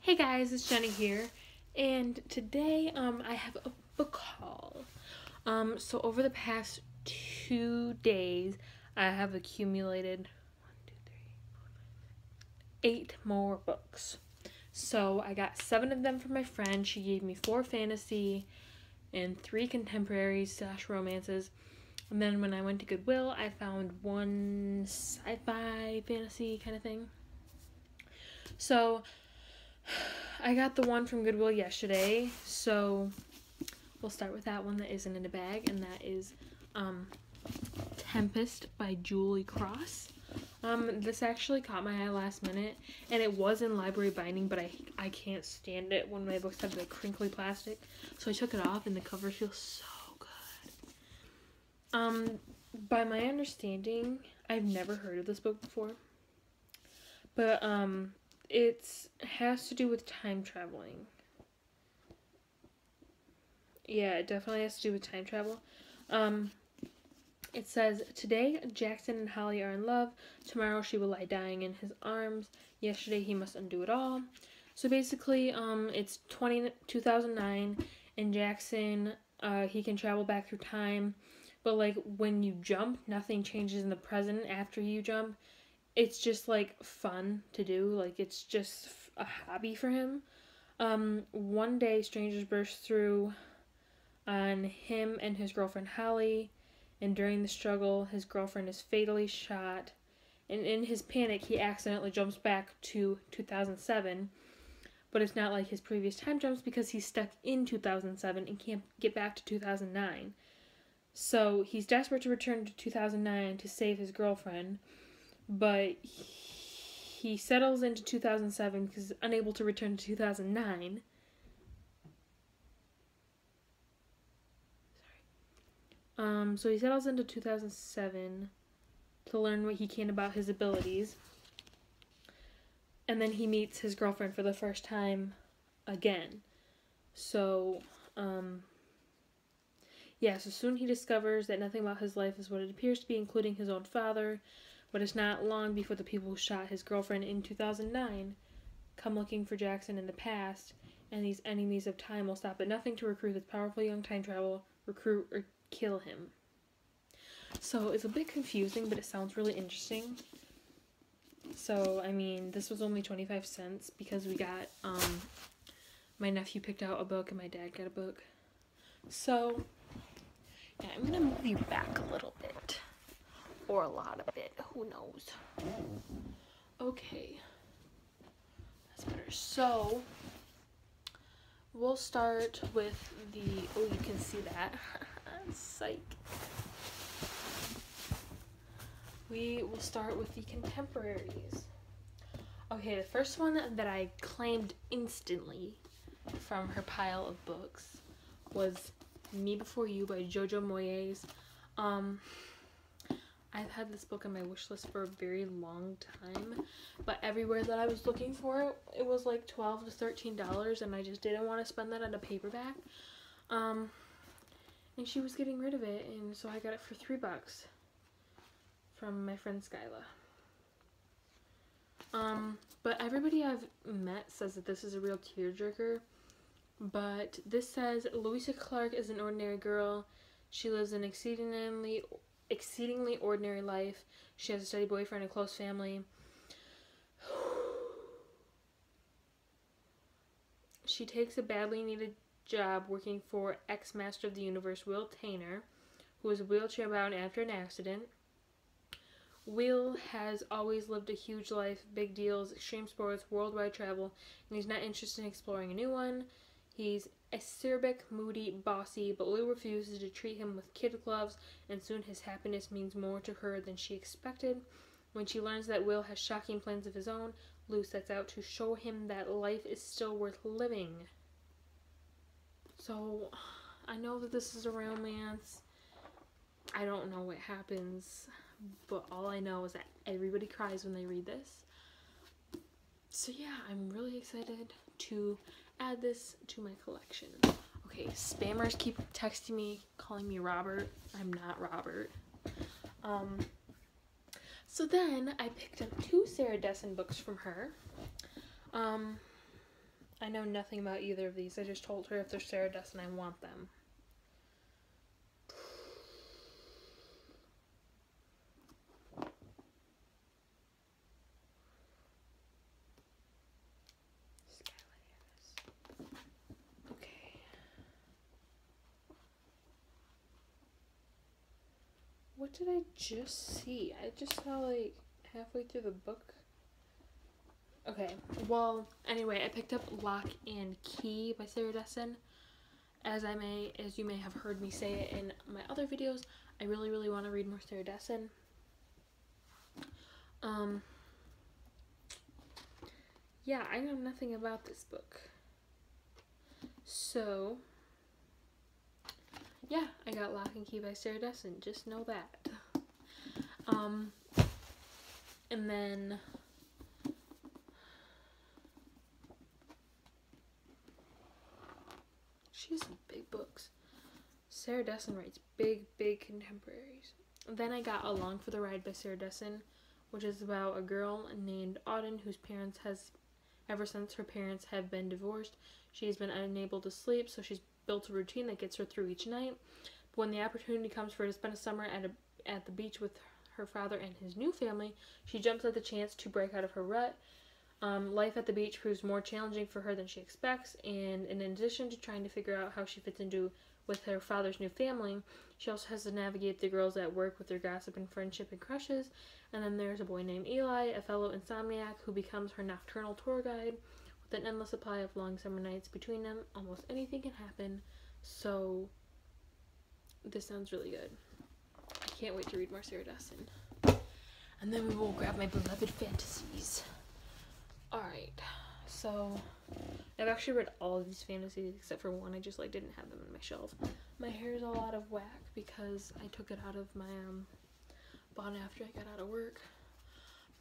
Hey guys, it's Jenny here, and today I have a book haul. So over the past 2 days, I have accumulated 8 more books. So I got 7 of them from my friend. She gave me 4 fantasy and 3 contemporaries / romances. And then when I went to Goodwill, I found 1 sci-fi fantasy kind of thing. So I got the one from Goodwill yesterday, so we'll start with that one that isn't in a bag, and that is Tempest by Julie Cross. This actually caught my eye last minute, and it was in library binding, but I can't stand it when my books have the crinkly plastic, so I took it off, and the cover feels so good. By my understanding, I've never heard of this book before, but it has to do with time traveling. Yeah, it definitely has to do with time travel. It says, today Jackson and Holly are in love. Tomorrow she will lie dying in his arms. Yesterday he must undo it all. So basically, it's 2009, and Jackson, he can travel back through time. But, like, when you jump, nothing changes in the present after you jump. It's just, like, fun to do. Like, it's just a hobby for him. One day, strangers burst through on him and his girlfriend Holly, and during the struggle, his girlfriend is fatally shot, and in his panic, he accidentally jumps back to 2007, but it's not like his previous time jumps because he's stuck in 2007 and can't get back to 2009. So he's desperate to return to 2009 to save his girlfriend, but he settles into 2007 because he's unable to return to 2009. So he settles into 2007 to learn what he can about his abilities. And then he meets his girlfriend for the first time again. So, so soon he discovers that nothing about his life is what it appears to be, including his own father. But it's not long before the people who shot his girlfriend in 2009 come looking for Jackson in the past, and these enemies of time will stop at nothing to recruit this powerful young time travel, recruit, or kill him. So it's a bit confusing, but it sounds really interesting. So, I mean, this was only 25 cents because we got, my nephew picked out a book and my dad got a book. So, yeah, I'm gonna move you back a little bit. Or a lot of it, who knows. Okay. That's better. So, we'll start with you can see that. Psych. We will start with the contemporaries. Okay, the first one that I claimed instantly from her pile of books was Me Before You by Jojo Moyes. I've had this book on my wish list for a very long time, but everywhere that I was looking for it, it was like $12 to $13, and I just didn't want to spend that on a paperback. And she was getting rid of it, and so I got it for $3 from my friend Skyla. But everybody I've met says that this is a real tearjerker, but this says, Louisa Clark is an ordinary girl. She lives an exceedingly ordinary life. She has a steady boyfriend and a close family. She takes a badly needed job working for ex-Master of the Universe Will Tainer, who is wheelchair bound after an accident. Will has always lived a huge life, big deals, extreme sports, worldwide travel, and he's not interested in exploring a new one. He's acerbic, moody, bossy, but Lou refuses to treat him with kid gloves, and soon his happiness means more to her than she expected. When she learns that Will has shocking plans of his own, Lou sets out to show him that life is still worth living. So, I know that this is a romance. I don't know what happens, but all I know is that everybody cries when they read this. So yeah, I'm really excited to add this to my collection. Okay, spammers keep texting me, calling me Robert. I'm not Robert. So then I picked up 2 Sarah Dessen books from her. I know nothing about either of these. I just told her if they're Sarah Dessen, I want them. Okay. What did I just see? I just saw like halfway through the book. Okay, well, anyway, I picked up Lock and Key by Sarah Dessen. As you may have heard me say it in my other videos, I really, really want to read more Sarah Dessen. Yeah, I know nothing about this book. So, yeah, I got Lock and Key by Sarah Dessen, just know that. And then she has some big books. Sarah Dessen writes big, big contemporaries. Then I got Along for the Ride by Sarah Dessen, which is about a girl named Auden whose parents ever since her parents have been divorced, she's been unable to sleep, so she's built a routine that gets her through each night. But when the opportunity comes for her to spend a summer at the beach with her father and his new family, she jumps at the chance to break out of her rut. Life at the beach proves more challenging for her than she expects, and in addition to trying to figure out how she fits into with her father's new family, she also has to navigate the girls at work with their gossip and friendship and crushes. And then there's a boy named Eli, a fellow insomniac who becomes her nocturnal tour guide. With an endless supply of long summer nights between them, almost anything can happen. So this sounds really good. I can't wait to read more Sarah Dessen. And then we will grab my beloved fantasies. Alright, so I've actually read all of these fantasies except for one. I just didn't have them on my shelf. My hair is all out of whack because I took it out of my bond after I got out of work.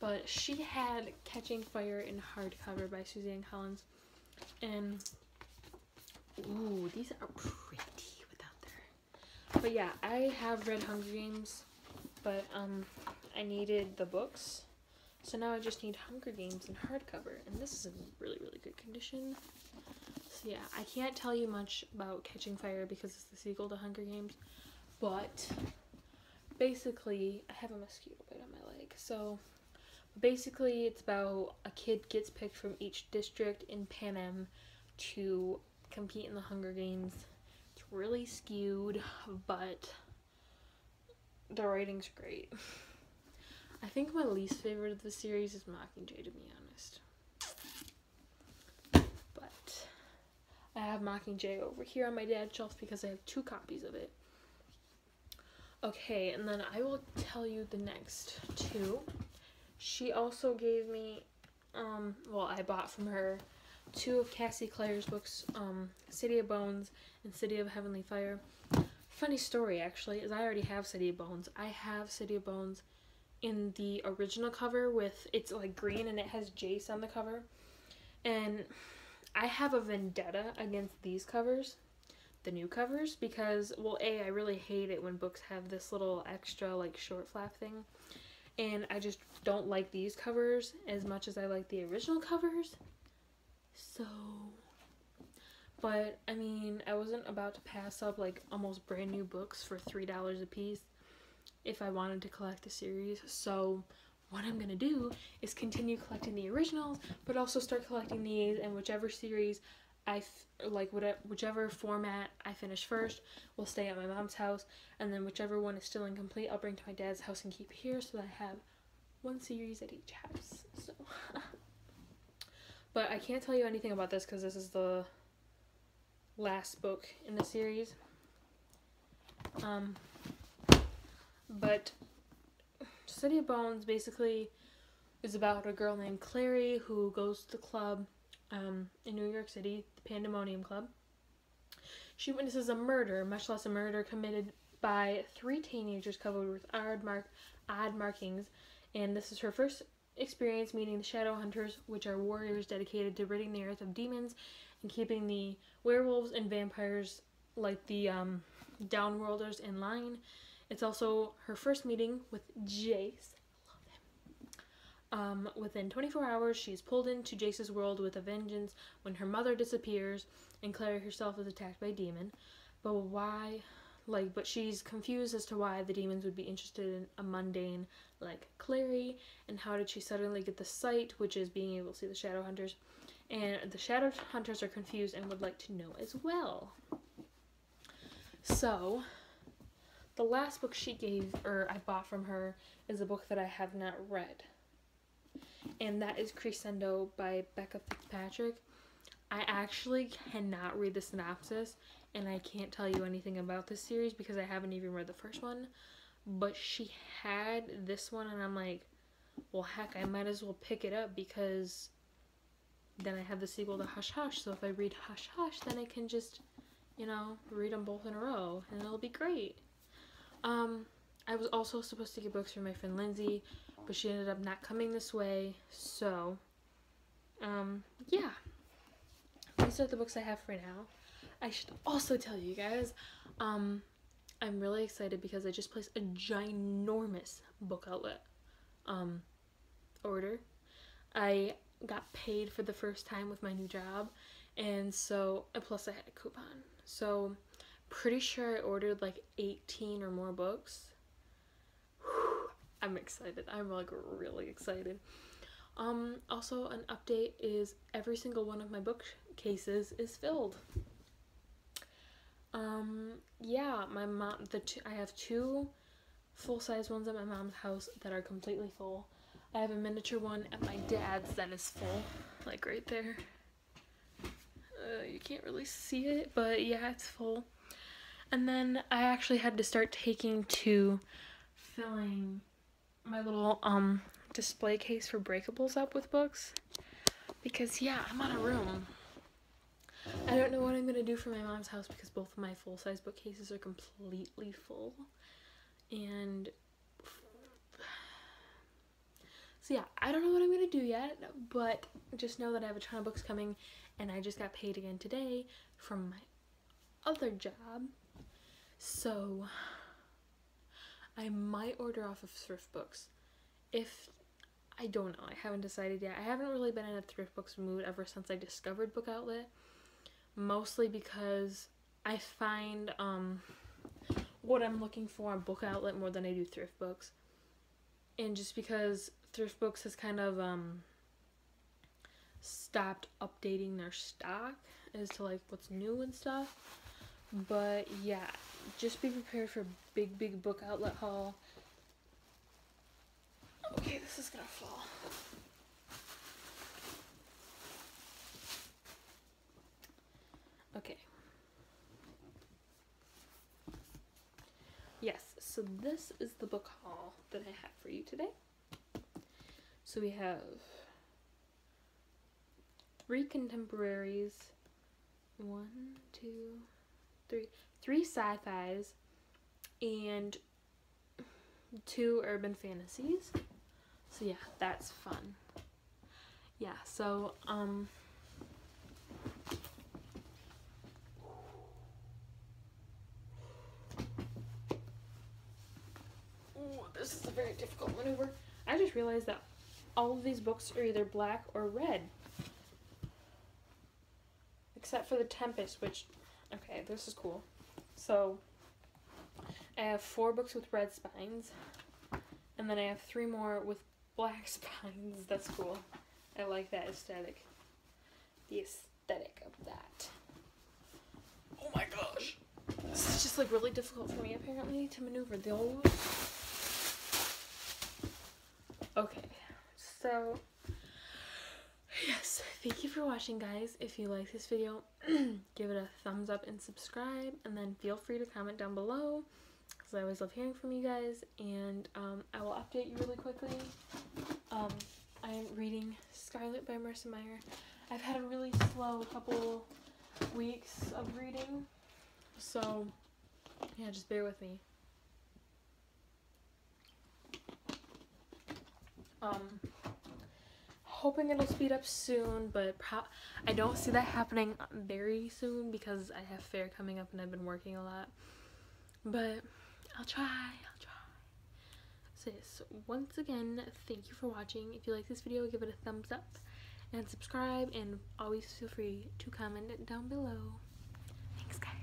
But she had Catching Fire in hardcover by Suzanne Collins. And ooh, these are pretty without their. But yeah, I have read Hunger Games, but I needed the books. So now I just need Hunger Games in hardcover, and this is in really, really good condition. So yeah, I can't tell you much about Catching Fire because it's the sequel to Hunger Games, but basically, I have a mosquito bite on my leg. So basically, it's about a kid gets picked from each district in Panem to compete in the Hunger Games. It's really skewed, but the writing's great. I think my least favorite of the series is Mockingjay, to be honest. But I have Mockingjay over here on my dad's shelf because I have 2 copies of it. Okay, and then I will tell you the next 2. She also gave me, I bought from her 2 of Cassie Clare's books, City of Bones and City of Heavenly Fire. Funny story, actually, is I already have City of Bones. I have City of Bones in the original cover it's green and it has Jace on the cover. And I have a vendetta against these covers, the new covers, because, I really hate it when books have this little extra, short flap thing. And I just don't like these covers as much as I like the original covers. So, but, I mean, I wasn't about to pass up, almost brand new books for $3 a piece if I wanted to collect the series. So what I'm gonna do is continue collecting the originals, but also start collecting these, and whichever series whichever format I finish first will stay at my mom's house, and then whichever one is still incomplete I'll bring to my dad's house and keep here, so that I have 1 series at each house. So but I can't tell you anything about this because this is the last book in the series. But City of Bones basically is about a girl named Clary who goes to the club in New York City, the Pandemonium Club. She witnesses a murder, much less a murder committed by 3 teenagers covered with odd markings, and this is her first experience meeting the Shadow Hunters, which are warriors dedicated to ridding the earth of demons and keeping the werewolves and vampires, like the Downworlders, in line. It's also her first meeting with Jace. I love Within 24 hours, she is pulled into Jace's world with a vengeance when her mother disappears and Clary herself is attacked by a demon. But why? But she's confused as to why the demons would be interested in a mundane like Clary, and how did she suddenly get the sight, which is being able to see the shadow hunters. And the shadow hunters are confused and would like to know as well. So, the last book she gave, or I bought from her, is a book that I have not read. And that is Crescendo by Becca Fitzpatrick. I actually cannot read the synopsis, and I can't tell you anything about this series because I haven't even read the first one. But she had this one, and I'm like, well, heck, I might as well pick it up because then I have the sequel to Hush Hush. So if I read Hush Hush, then I can just, read them both in a row, and it'll be great. I was also supposed to get books from my friend Lindsay, but she ended up not coming this way. So, yeah. These are the books I have for now. I should also tell you guys, I'm really excited because I just placed a ginormous book outlet order. I got paid for the first time with my new job, and plus I had a coupon. So, pretty sure I ordered like 18 or more books. Whew, I'm excited. I'm really excited. Also an update is every single one of my bookcases is filled. Yeah, my mom, I have 2 full-size ones at my mom's house that are completely full. I have a miniature one at my dad's that is full, like right there. You can't really see it, but yeah, it's full. And then I actually had to start taking to filling my little display case for breakables up with books, because yeah, I'm out of room. I don't know what I'm gonna do for my mom's house because both of my full-size bookcases are completely full, and so yeah, I don't know what I'm gonna do yet, but just know that I have a ton of books coming, and I just got paid again today from my other job, so I might order off of thrift books. I don't know, I haven't decided yet. I haven't really been in a thrift books mood ever since I discovered Book Outlet, mostly because I find what I'm looking for on Book Outlet more than I do thrift books, and just because thrift books has kind of stopped updating their stock as to like what's new and stuff. But yeah, just be prepared for a big Book Outlet haul. Okay, this is gonna fall. Okay. Yes, so this is the book haul that I have for you today. So we have 3 contemporaries, 1, 2, 3 sci-fis, and 2 urban fantasies. So yeah, that's fun. Yeah, so ooh, this is a very difficult maneuver. I just realized that all of these books are either black or red. Except for The Tempest, which, okay, this is cool. So, I have 4 books with red spines, and then I have 3 more with black spines. That's cool. I like that aesthetic. The aesthetic of that. Oh my gosh. This is just like really difficult for me apparently to maneuver those. Okay, so yes, thank you for watching, guys. If you like this video, give it a thumbs up and subscribe, and then feel free to comment down below because I always love hearing from you guys. And I will update you really quickly. I am reading Scarlet by Marissa Meyer. I've had a really slow couple weeks of reading, so yeah, just bear with me. Hoping it'll speed up soon, but I don't see that happening very soon because I have fair coming up and I've been working a lot, but I'll try. So yes, once again, thank you for watching. If you like this video, give it a thumbs up and subscribe, and always feel free to comment down below. Thanks, guys.